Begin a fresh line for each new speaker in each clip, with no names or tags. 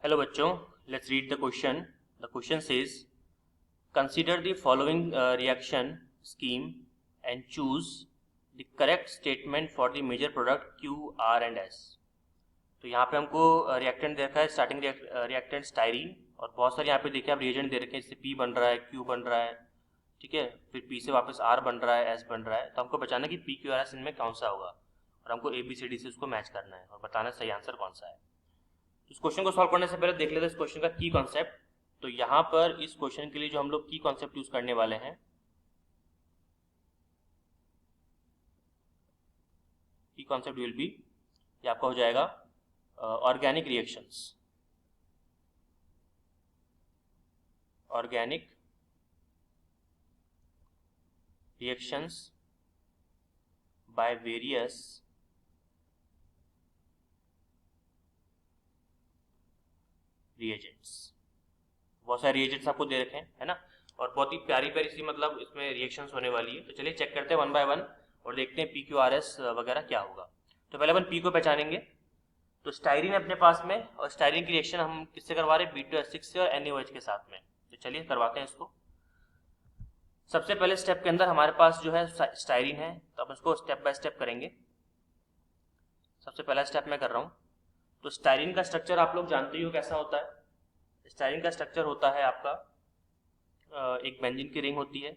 Hello बच्चों, let's read the question. The question says consider the following reaction scheme and choose the correct statement for the major product Q R and S. तो यहाँ पे हमको reactant देखा है, starting reactant styrene, और बहुत सारे यहाँ पे देखिए आप रिएजेंट दे रखे हैं, जैसे पी बन रहा है, क्यू बन रहा है, ठीक है, फिर पी से वापस आर बन रहा है, एस बन रहा है. तो हमको बचाना कि पी क्यू आर एस इनमें कौन सा होगा और हमको ए बी सी डी से उसको मैच करना है और बताना सही आंसर कौन सा है. इस क्वेश्चन को सॉल्व करने से पहले देख लेते हैं इस क्वेश्चन का की कॉन्सेप्ट. तो यहाँ पर इस क्वेश्चन के लिए जो हम लोग की कॉन्सेप्ट यूज करने वाले हैं, की कॉन्सेप्ट विल बी, ये आपका हो जाएगा organic reactions. Organic reactions by various reagents. बहुत सारे रिएजेंट्स आपको दे रखे हैं, है ना, और बहुत ही प्यारी प्यारी सी मतलब इसमें रिएक्शंस होने वाली है. तो चलिए चेक करते हैं वन बाय वन और देखते हैं पी क्यू आर एस वगैरह क्या होगा. तो पहले अपन पी को पहचानेंगे. तो स्टाइरीन अपने पास में, और स्टाइरीन की रिएक्शन हम किससे करवा रहे हैं, B2H6 से और NaOH के साथ में. तो चलिए करवाते हैं इसको. सबसे पहले स्टेप के अंदर हमारे पास जो है स्टाइरीन है, तो अब इसको स्टेप बाय स्टेप करेंगे. सबसे पहला स्टेप मैं कर रहा हूँ. तो स्टाइरीन का स्ट्रक्चर आप लोग जानते ही हो कैसा होता है. स्टाइरीन का स्ट्रक्चर होता है आपका एक बेंजीन की रिंग होती है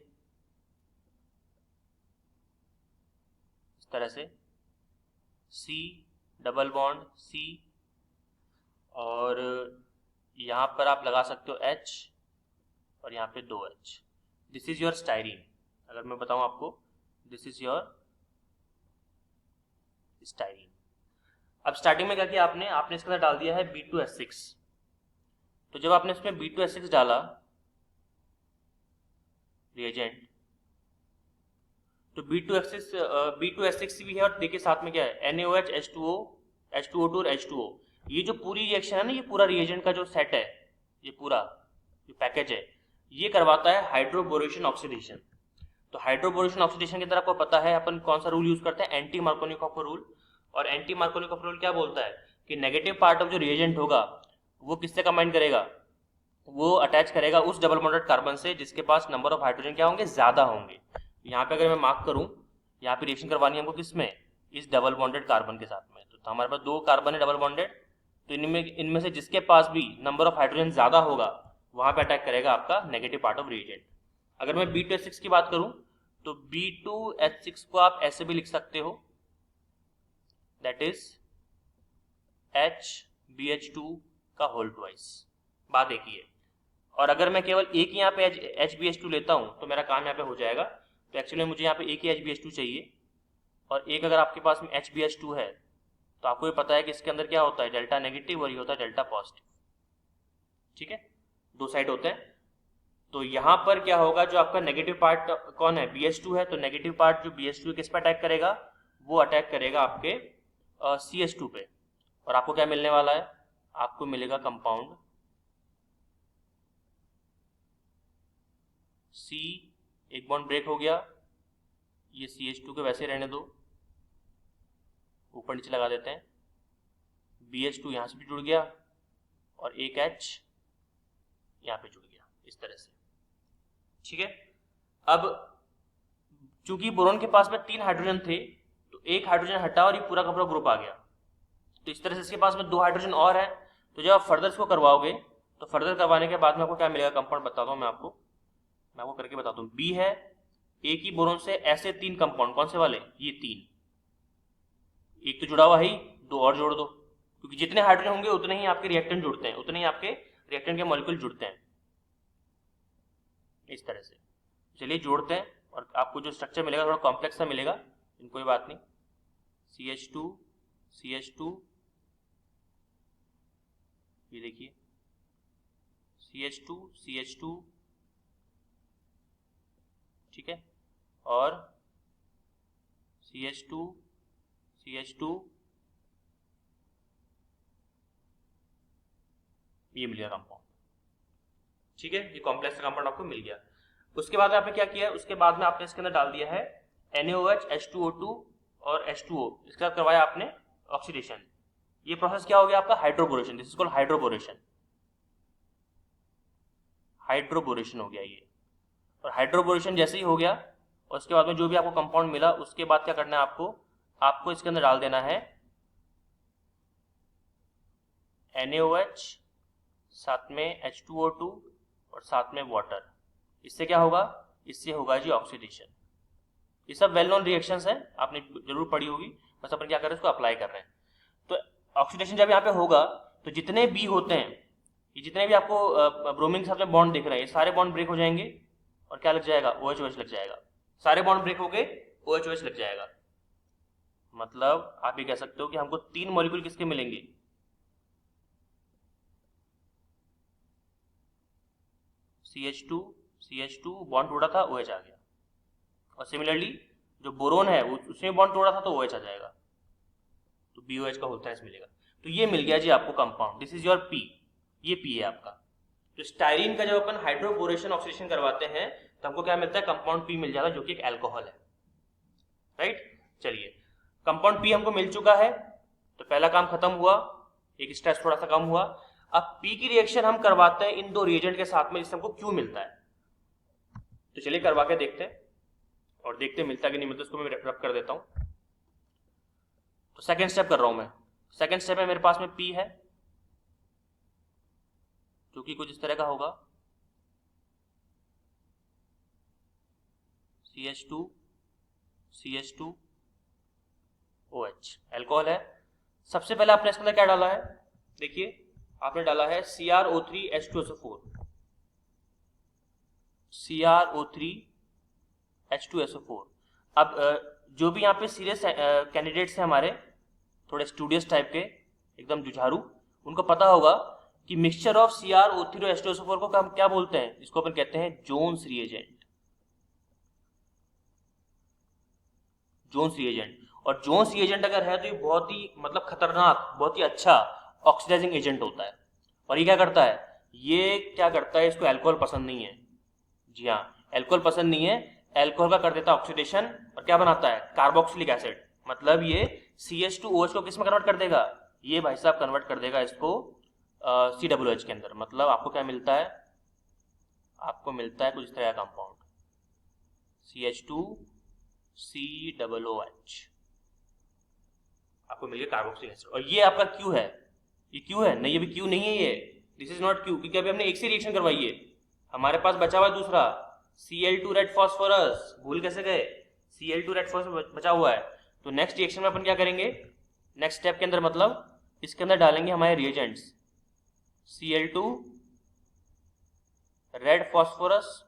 इस तरह से, C डबल बॉन्ड C, और यहाँ पर आप लगा सकते हो H और यहाँ पे 2H. This is your styrene. अगर मैं बताऊं आपको, दिस इज योर स्टाइरीन. अब स्टार्टिंग में क्या किया आपने इसके अंदर डाल दिया है B2H6. तो जब आपने इसमें B2H6 डाला रिएजेंट, तो B2H6 भी है, और देखिए साथ में क्या है, NaOH, H2O, H2O2 और H2O. ये जो पूरी रिएक्शन है ना, ये पूरा रिएजेंट का जो सेट है, ये पूरा जो पैकेज है, ये करवाता है हाइड्रोबोरेशन ऑक्सीडेशन. तो हाइड्रोबोरेशन ऑक्सीडेशन के अंदर आपको पता है अपन कौन सा रूल यूज करते हैं, एंटी मार्कोनिकॉफ रूल. और एंटी मार्कोनिकॉफ रूल क्या बोलता है कि नेगेटिव पार्ट ऑफ जो रिएजेंट होगा वो किससे कंबाइन करेगा, वो अटैच करेगा उस डबल बॉन्डेड कार्बन से जिसके पास नंबर ऑफ हाइड्रोजन क्या होंगे, ज्यादा होंगे. यहाँ पे अगर मैं मार्क करूं, यहाँ पे रिएक्शन करवानी है हमको किसमें, इस डबल बॉन्डेड कार्बन के साथ में. तो हमारे पास दो कार्बन है डबल बॉन्डेड, तो इनमें से जिसके पास भी नंबर ऑफ हाइड्रोजन ज्यादा होगा वहां पे अटैक करेगा आपका नेगेटिव पार्ट ऑफ रिएजेंट. अगर मैं B2H6 की बात करूं, तो B2H6 को आप ऐसे भी लिख सकते हो, दैट इज HBH2 का होल ट्वाइस. बात एक ही है. और अगर मैं केवल एक ही यहाँ पे HBH2 लेता हूं तो मेरा काम यहाँ पे हो जाएगा. तो एक्चुअली मुझे यहाँ पे एक ही HBH2 चाहिए, और एक अगर आपके पास में HBH2 है तो आपको ये पता है कि इसके अंदर क्या होता है, डेल्टा नेगेटिव, और ये होता है डेल्टा पॉजिटिव. ठीक है, दो साइड होते हैं. तो यहाँ पर क्या होगा, जो आपका नेगेटिव पार्ट कौन है, BH2 है, तो नेगेटिव पार्ट जो BH2 किस पे अटैक करेगा, वो अटैक करेगा आपके CH2 पे. और आपको क्या मिलने वाला है, आपको मिलेगा कंपाउंड C. एक बॉन्ड ब्रेक हो गया, ये CH2 के वैसे रहने दो, ऊपर नीचे लगा देते हैं. BH2 यहाँ से भी जुड़ गया, और एक H यहाँ पे जुड़ गया, इस तरह से. ठीक है. अब चूंकि बोरोन के पास में 3 हाइड्रोजन थे, तो एक हाइड्रोजन हटा और ये पूरा का पूरा ग्रुप आ गया. तो इस तरह से इसके पास में 2 हाइड्रोजन और है. तो जब आप फर्दर इसको करवाओगे, तो फर्दर करवाने के बाद में आपको क्या मिलेगा, कंपाउंड बताता हूँ मैं आपको करके बताता हूँ. B है, एक ही बोरोन से ऐसे 3 कंपाउंड, कौन से वाले, ये 3. एक तो जुड़ा हुआ है, 2 और जोड़ दो, क्योंकि जितने हाइड्रोजन होंगे उतने ही आपके रिएक्टेंट जुड़ते हैं, उतने ही आपके रिएक्टेंट के मॉलिक्यूल जुड़ते हैं, इस तरह से. चलिए जोड़ते हैं, और आपको जो स्ट्रक्चर मिलेगा थोड़ा कॉम्प्लेक्स सा मिलेगा, कोई बात नहीं. CH2 CH2, ये देखिए CH2 CH2, ठीक है, और CH2 CH2, ये मिल गया कंपाउंड. ठीक है, ये कॉम्प्लेक्स कंपाउंड आपको मिल गया. उसके बाद आपने क्या किया, उसके बाद में आपने इसके अंदर डाल दिया है NaOH, H2O2 और H2O, इसके साथ करवाया आपने ऑक्सीडेशन. ये प्रोसेस क्या हो गया आपका, hydroboration. This is called hydroboration. Hydroboration हो गया ये। और हाइड्रोबोरेशन जैसे ही हो गया, और उसके बाद में जो भी आपको कंपाउंड मिला, उसके बाद क्या करना है आपको इसके अंदर डाल देना है NaOH, साथ में H2O2 और साथ में वाटर। इससे क्या होगा? इससे होगा जी ऑक्सीडेशन। ये सब वेल नोन रिएक्शंस हैं, आपने जरूर पढ़ी होगी, बस अपन क्या कर रहे हैं, इसको अप्लाई कर रहे हैं। तो ऑक्सीडेशन जब यहाँ पे होगा तो जितने बी होते हैं, ये जितने भी आपको ब्रोमीन के साथ में बॉन्ड दिख रहे हैं, ये सारे बॉन्ड ब्रेक हो जाएंगे और क्या लग जाएगा? OH लग जाएगा। सारे बॉन्ड ब्रेक हो गए, OH लग जाएगा। मतलब आप ये कह सकते हो कि हमको 3 मॉलिक्यूल किसके मिलेंगे? CH2 बॉन्ड तोड़ा था, OH आ गया। और सिमिलरली जो बोरोन है उसमें बॉन्ड तोड़ा था तो OH आ जाएगा, तो BOH का होता है मिलेगा। तो ये मिल गया जी आपको compound, this is your P, ये P है आपका। तो स्टाइरिन का जब अपन हाइड्रोबोरेशन ऑक्सीडेशन करवाते हैं तो हमको क्या मिलता है? कंपाउंड P मिल जाता है, जो कि एक अल्कोहल है, राइट। चलिए, कंपाउंड P हमको मिल चुका है, तो पहला काम खत्म हुआ, एक स्ट्रेस थोड़ा सा कम हुआ। अब P की रिएक्शन हम करवाते हैं इन दो रिएजेंट के साथ में, जिससे हमको Q मिलता है। तो चलिए करवा के देखते हैं और देखते हैं मिलता कि नहीं मिलता। इसको मैं रब कर देता हूं। तो सेकंड स्टेप कर रहा हूं मैं। सेकंड स्टेप में मेरे पास में P है, जो कि कुछ इस तरह का होगा, CH2 OH, अल्कोहल है। सबसे पहले आपने इसके अंदर क्या डाला है? देखिए, आपने डाला है CrO3 H2SO4, CrO3 H2SO4। अब जो भी यहाँ पे सीरियस कैंडिडेट्स हैं हमारे, थोड़े स्टूडियस टाइप के, एकदम जुझारू, उनको पता होगा कि मिक्सचर ऑफ CrO3 और H2SO4 को हम क्या बोलते हैं? इसको अपन कहते हैं जोन्स रिएजेंट। Jones reagent. और जोन्स रिएजेंट अगर है तो ये बहुत ही मतलब खतरनाक, बहुत ही अच्छा ऑक्सीडाइजिंग एजेंट होता है। और ये क्या करता है? ये क्या करता है? इसको अल्कोहल पसंद नहीं है। जी हाँ, अल्कोहल पसंद नहीं है। अल्कोहल का कर देता है ऑक्सीडेशन, और क्या बनाता है? Carboxylic acid. मतलब ये CH2OH को किस में कन्वर्ट कर देगा? ये भाई साहब कन्वर्ट कर देगा इसको COOH के अंदर। मतलब आपको क्या मिलता है? आपको मिलता है कुछ इस तरह का कंपाउंड, CH2COOH, आपको मिल गया कार्बोक्सिलिक एसिड। और ये आपका Q है। ये Q है? नहीं, अभी Q नहीं है ये, दिस इज नॉट Q, क्योंकि अभी हमने एक से रिएक्शन करवाई है। हमारे पास बचा हुआ है दूसरा Cl2 रेड फॉस्फोरस। भूल कैसे गए? Cl2 रेड फॉस्फोरस बचा हुआ है। तो नेक्स्ट रिएक्शन में अपन क्या करेंगे? नेक्स्ट स्टेप के अंदर मतलब इसके अंदर डालेंगे हमारे रिएजेंट्स, Cl2 रेड फॉस्फोरस,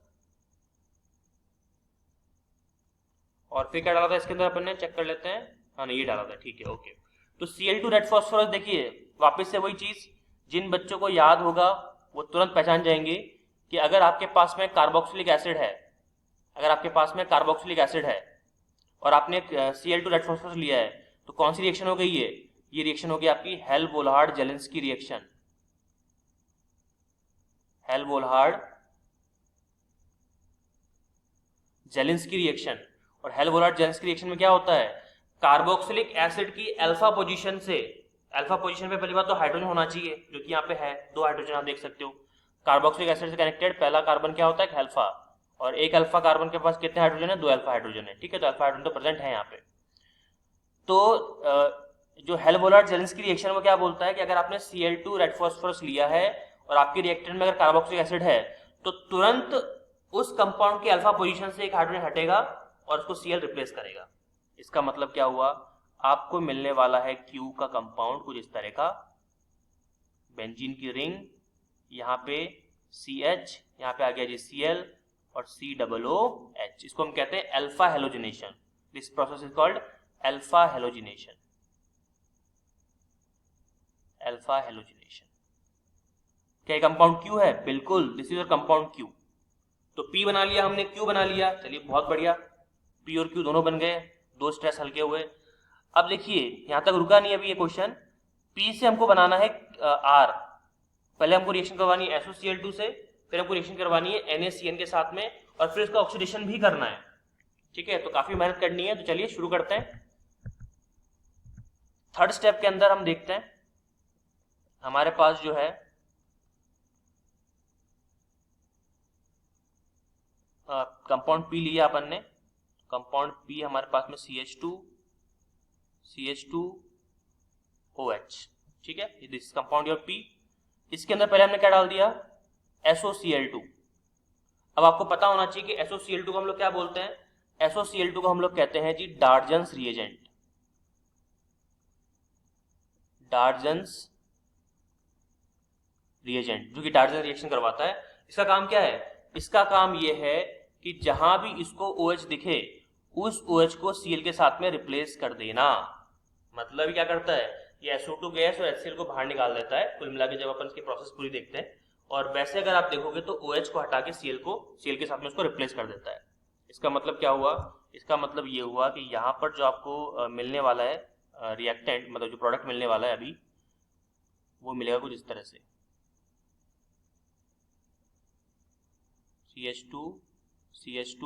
और फिर क्या डाला था इसके अंदर अपन ने? चेक कर लेते हैं। हाँ नहीं, ये डाला था, ठीक है, ओके। तो Cl2 रेड फॉस्फोरस, देखिए वापस से वही चीज, जिन बच्चों को याद होगा वो तुरंत पहचान जाएंगे कि अगर आपके पास में कार्बोक्सिलिक एसिड है, अगर आपके पास में कार्बोक्सिलिक एसिड है और आपने Cl2 रेड फॉस्फोरस लिया है, तो कौन सी रिएक्शन हो गई? ये रिएक्शन हो गई आपकी Hell Volhard Zelinsky reaction. Hell Volhard Zelinsky reaction. और हेल-वोल्हार्ड जेलेंस्की रिएक्शन में क्या होता है? कार्बोक्सिलिक एसिड की अल्फा पोजीशन से, अल्फा पोजीशन पे पहली बात तो हाइड्रोजन होना चाहिए, जो कि यहाँ पे है, 2 हाइड्रोजन आप देख सकते हो। कार्बोक्सिलिक एसिड से कनेक्टेड पहला कार्बन क्या होता है? अल्फा। और एक अल्फा कार्बन के पास कितने हाइड्रोजन है? 2 अल्फा हाइड्रोजन है, ठीक है। तो अल्फा हाइड्रोजन तो प्रेजेंट है यहाँ पे। तो जो हेल-वोल्हार्ड जेलेंस्की रिएक्शन में क्या बोलता है कि अगर आपने Cl2 रेड फॉस्फोरस लिया है और आपके रिएक्टेंट में अगर कार्बोक्सिलिक एसिड है, तो तुरंत उस कंपाउंड की अल्फा पोजीशन से एक हाइड्रोजन हटेगा और उसको Cl रिप्लेस करेगा। इसका मतलब क्या हुआ? आपको मिलने वाला है Q का कंपाउंड कुछ इस तरह का, बेंजीन की रिंग, यहाँ पे CH, यहाँ पे आ गया जी Cl और COOH। इसको हम कहते हैं alpha halogenation. This process is called alpha halogenation. Alpha halogenation. क्या कंपाउंड Q है? बिल्कुल, this is your compound Q। तो P बना लिया हमने, Q बना लिया, चलिए बहुत बढ़िया, P और Q दोनों बन गए, 2 स्ट्रेस हल्के हुए। अब देखिए यहां तक रुका नहीं अभी ये क्वेश्चन। P से हमको बनाना है R। पहले हमको रिएक्शन करवानी है SOCl2 से, फिर हमको रिएक्शन करवानी है NaCN के साथ में, और फिर उसका ऑक्सीडेशन भी करना है, ठीक है। तो काफी मेहनत करनी है। तो चलिए शुरू करते हैं। थर्ड स्टेप के अंदर हम देखते हैं हमारे पास जो है कंपाउंड पी लिया अपन ने, कंपाउंड पी हमारे पास में CH2OH, ठीक है, दिस कंपाउंड योर पी। इसके अंदर पहले हमने क्या डाल दिया, SOCl2। अब आपको पता होना चाहिए कि SOCl2 को हम लोग क्या बोलते हैं, SOCl2 को हम लोग कहते हैं जी डार्जन्स रिएजेंट, डार्जन्स रिएजेंट, जो कि डार्जन रिएक्शन करवाता है। इसका काम क्या है, इसका काम ये है कि जहां भी इसको OH दिखे उस OH को Cl के साथ में रिप्लेस कर देना। मतलब क्या करता है, ये SO2 गैस और HCl को बाहर निकाल देता है कुल मिला के, जब अपन इसकी प्रोसेस पूरी देखते हैं। और वैसे अगर आप देखोगे तो OH को हटा के Cl के साथ में उसको रिप्लेस कर देता है। इसका मतलब क्या हुआ, इसका मतलब ये हुआ कि यहाँ पर जो आपको मिलने वाला है रिएक्टेंट, मतलब जो प्रोडक्ट मिलने वाला है अभी, वो मिलेगा कुछ इस तरह से, CH2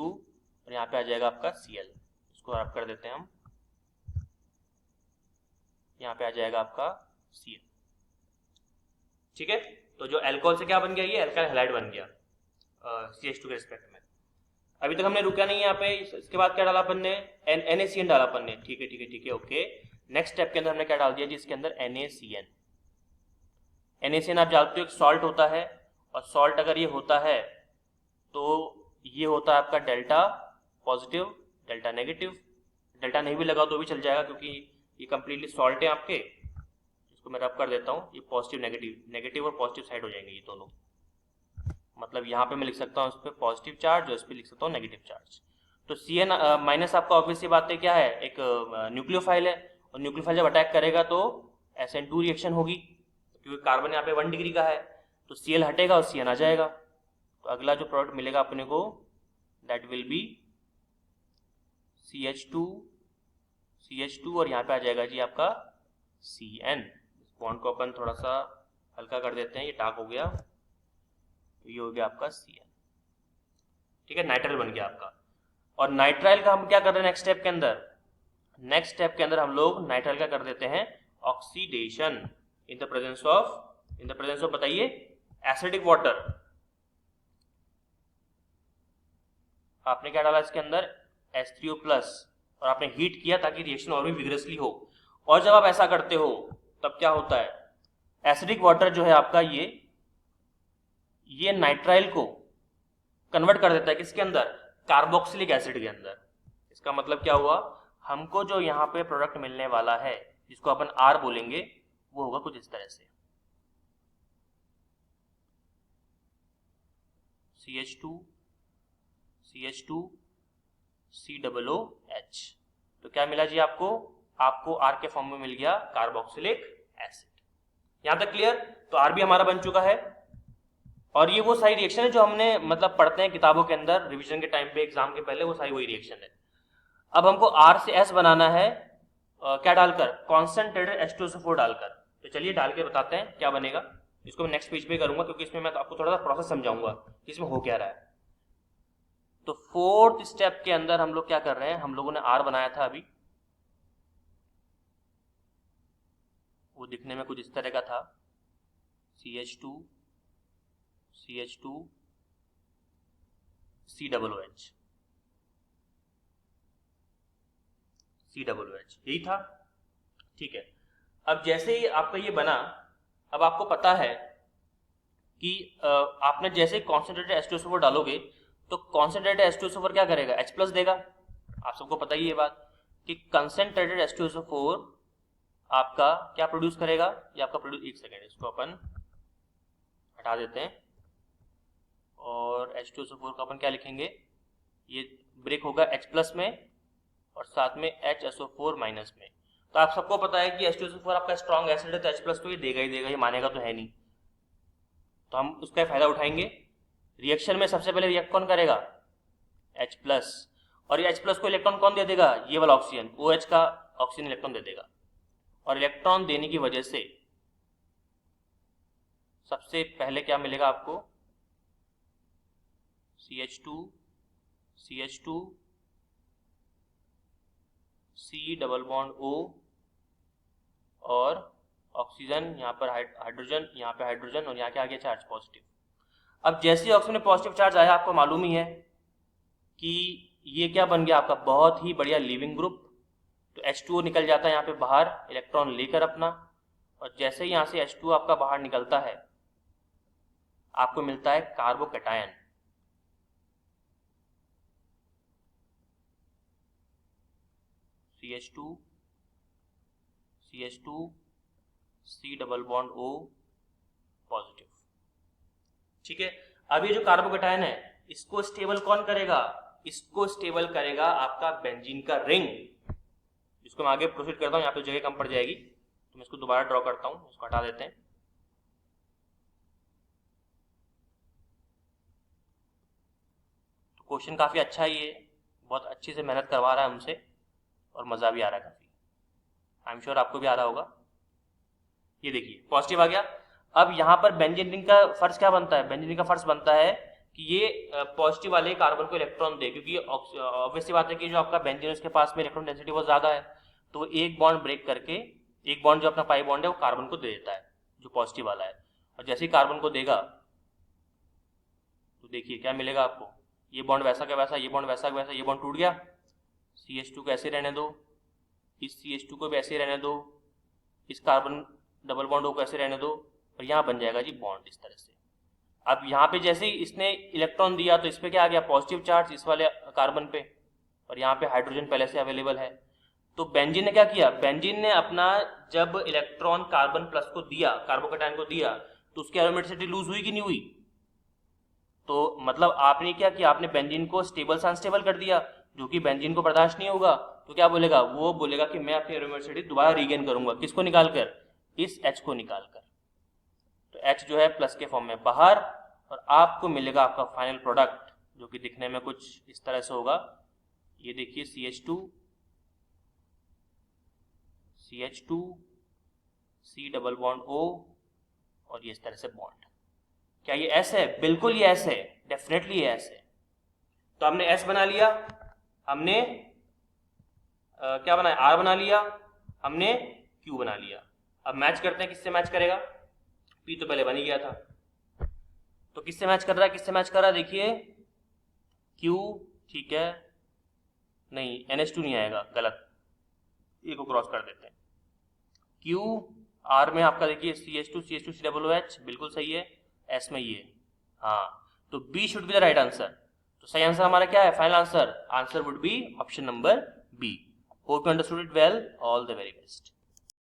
और यहाँ पे आ जाएगा आपका Cl। इसको रब कर देते हैं हम, यहाँ पे आ जाएगा आपका Cl, ठीक है। तो जो अल्कोहल से क्या बन गया, ये अल्काइल हैलाइड बन गया CH2 के रिस्पेक्ट में। अभी तक हमने रुका नहीं यहाँ पे, इसके बाद क्या डाला अपन ने, NaCN डाला अपन ने, ठीक है, ओके। नेक्स्ट स्टेप के अंदर हमने क्या डाल दिया जी, इसके अंदर NaCN आप जानते हो एक सॉल्ट होता है, और सॉल्ट अगर ये होता है तो ये होता है आपका delta positive, delta negative. Delta नहीं भी लगाओ तो भी चल जाएगा क्योंकि ये कंप्लीटली सॉल्ट है आपके। इसको मैं रब कर देता हूँ, ये पॉजिटिव नेगेटिव और पॉजिटिव साइड हो जाएंगे ये दोनों। मतलब यहाँ पे मैं लिख सकता हूँ इस पर पॉजिटिव चार्ज और इस पर लिख सकता हूँ नेगेटिव चार्ज। तो CN माइनस आपका ऑब्वियसली बात है क्या है, एक न्यूक्लियोफाइल है, और न्यूक्लियोफाइल जब अटैक करेगा तो SN2 रिएक्शन होगी, क्योंकि कार्बन यहाँ पे 1 डिग्री का है, तो Cl हटेगा और CN आ जाएगा। तो अगला जो प्रोडक्ट मिलेगा अपने को, दैट विल बी CH2 और यहाँ पे आ जाएगा जी आपका CN। इस बॉन्ड को अपन थोड़ा सा हल्का कर देते हैं, ये डार्क हो गया, तो ये हो गया आपका CN, ठीक है, नाइट्राइल बन गया आपका। और नाइट्राइल का हम क्या कर रहे हैं नेक्स्ट स्टेप के अंदर, नेक्स्ट स्टेप के अंदर हम लोग नाइट्राइल का कर देते हैं oxidation in the presence of बताइए एसिडिक वाटर। आपने क्या डाला इसके अंदर, H3O+, और आपने हीट किया ताकि रिएक्शन और भी विग्रसली हो। और जब आप ऐसा करते हो तब क्या होता है, एसिडिक वाटर जो है आपका ये नाइट्राइल को कन्वर्ट कर देता है किसके अंदर, कार्बोक्सिलिक एसिड के अंदर। इसका मतलब क्या हुआ, हमको जो यहाँ पे प्रोडक्ट मिलने वाला है जिसको अपन R बोलेंगे, वो होगा कुछ इस तरह से, CH2COOH। तो क्या मिला जी आपको R के फॉर्म में मिल गया कार्बोक्सिलिक एसिड। यहां तक क्लियर। तो R भी हमारा बन चुका है, और ये वो सारी रिएक्शन है जो हमने मतलब पढ़ते हैं किताबों के अंदर रिवीजन के टाइम पे, एग्जाम के पहले, वो सारी वही रिएक्शन है। अब हमको R से S बनाना है, क्या डालकर, कॉन्सेंट्रेटेड H2SO4 डालकर। तो चलिए डाल के बताते हैं क्या बनेगा। इसको मैं नेक्स्ट पेज पे करूंगा क्योंकि इसमें मैं आपको थोड़ा सा प्रोसेस समझाऊंगा कि इसमें हो क्या रहा है। तो फोर्थ स्टेप के अंदर हम लोग क्या कर रहे हैं, हम लोगों ने R बनाया था अभी, वो दिखने में कुछ इस तरह का था, CH2 COOH यही था, ठीक है। अब जैसे ही आपका ये बना, अब आपको पता है कि आपने जैसे ही कॉन्सेंट्रेटेड H2SO4 डालोगे तो कॉन्सेंट्रेटेड H2SO4 क्या करेगा, H+ देगा। आप सबको पता ही ये बात कि कंसेंट्रेटेड H2SO4 आपका क्या प्रोड्यूस करेगा, ये आपका प्रोड्यूस, एक सेकेंड इसको अपन हटा देते हैं, और H2SO4 का अपन क्या लिखेंगे, ये ब्रेक होगा H+ में और साथ में HSO4- में। तो आप सबको पता है कि H2SO4 आपका स्ट्रॉन्ग एसिड है, तो H+ तो ये देगा ही देगा, ये मानेगा तो है नहीं, तो हम उसका फायदा उठाएंगे। रिएक्शन में सबसे पहले रिएक्ट कौन करेगा, H+, और ये H+ को इलेक्ट्रॉन कौन दे देगा, ये वाला ऑक्सीजन, OH का ऑक्सीजन इलेक्ट्रॉन दे देगा। और इलेक्ट्रॉन देने की वजह से सबसे पहले क्या मिलेगा आपको, CH2 C+O और ऑक्सीजन, यहाँ पर हाइड्रोजन, यहाँ पे हाइड्रोजन, और यहाँ क्या आ गया चार्ज पॉजिटिव। अब जैसे ही ऑक्सीजन में पॉजिटिव चार्ज आया, आपको मालूम ही है कि ये क्या बन गया आपका, बहुत ही बढ़िया लीविंग ग्रुप। तो H2O निकल जाता है यहाँ पे बाहर इलेक्ट्रॉन लेकर अपना, और जैसे ही यहाँ से H2O आपका बाहर निकलता है आपको मिलता है carbocation. CH2 C double bond O positive. ठीक है, अब ये जो कार्बोकैटायन है इसको स्टेबल कौन करेगा, इसको स्टेबल करेगा आपका बेंजीन का रिंग। इसको मैं आगे प्रोसीड करता हूँ, यहाँ पे जगह कम पड़ जाएगी तो मैं इसको दोबारा ड्रॉ करता हूँ, इसको हटा देते हैं। तो क्वेश्चन काफी अच्छा है, ये बहुत अच्छे से मेहनत करवा रहा है हमसे और मजा भी आ रहा है काफी। आई एम श्योर आपको भी आ रहा होगा। ये देखिए पॉजिटिव आ गया। अब यहाँ पर बेंजीन रिंग का फर्ज क्या बनता है, बेंजीन रिंग का फर्ज बनता है कि ये पॉजिटिव वाले कार्बन को इलेक्ट्रॉन दे, क्योंकि ऑब्वियस सी बात है कि जो आपका बेंजीन है उसके पास में इलेक्ट्रॉन डेंसिटी बहुत ज्यादा है, तो एक बॉन्ड ब्रेक करके एक बॉन्ड जो अपना पाई बॉन्ड है वो कार्बन को दे देता है जो पॉजिटिव वाला है। और जैसे ही कार्बन को देगा तो देखिए क्या मिलेगा आपको, ये बॉन्ड वैसा का वैसा, ये बॉन्ड वैसा का वैसा, ये बॉन्ड टूट गया। CH2 को ऐसे रहने दो, इस CH2 को भी ऐसे रहने दो, इस कार्बन डबल बॉन्ड को ऐसे रहने दो, और यहाँ बन जाएगा जी बॉन्ड इस तरह से। अब यहाँ पे जैसे ही इसने इलेक्ट्रॉन दिया तो इस पे क्या आ गया, पॉजिटिव चार्ज इस वाले कार्बन पे, और यहाँ पे हाइड्रोजन पहले से अवेलेबल है। तो बेंजीन ने क्या किया, बेंजीन ने अपना जब इलेक्ट्रॉन कार्बन प्लस को दिया, कार्बोकैटायन को दिया, तो उसकी एरोमेटिसिटी लूज हुई कि नहीं हुई। तो मतलब आपने क्या किया, आपने बेंजीन को स्टेबल से अनस्टेबल कर दिया, जो कि बेंजीन को बर्दाश्त नहीं होगा। तो क्या बोलेगा, वो बोलेगा कि मैं अपनी एरोमेटिसिटी दोबारा रीगेन करूंगा, किसको निकालकर, इस H को निकालकर। तो H जो है प्लस के फॉर्म में बाहर, और आपको मिलेगा आपका फाइनल प्रोडक्ट जो कि दिखने में कुछ इस तरह से होगा। ये देखिए CH2 C double bond O, और ये इस तरह से बॉन्ड। क्या ये S है, बिल्कुल ये S है, डेफिनेटली ये S है। तो हमने S बना लिया, हमने क्या बनाया, R बना लिया, हमने Q बना लिया। अब मैच करते हैं, किससे मैच करेगा, P तो पहले बन ही गया था, तो किससे मैच कर रहा है, किससे मैच कर रहा है, देखिए Q, ठीक है, नहीं NH2 नहीं आएगा, गलत, ए को क्रॉस कर देते हैं। Q, R में आपका देखिए CH2 CH2COOH बिल्कुल सही है, S में ये, हाँ, तो B should be the right answer. तो सही आंसर हमारा क्या है, final answer would be option number B। Hope you understood it well, all the very best.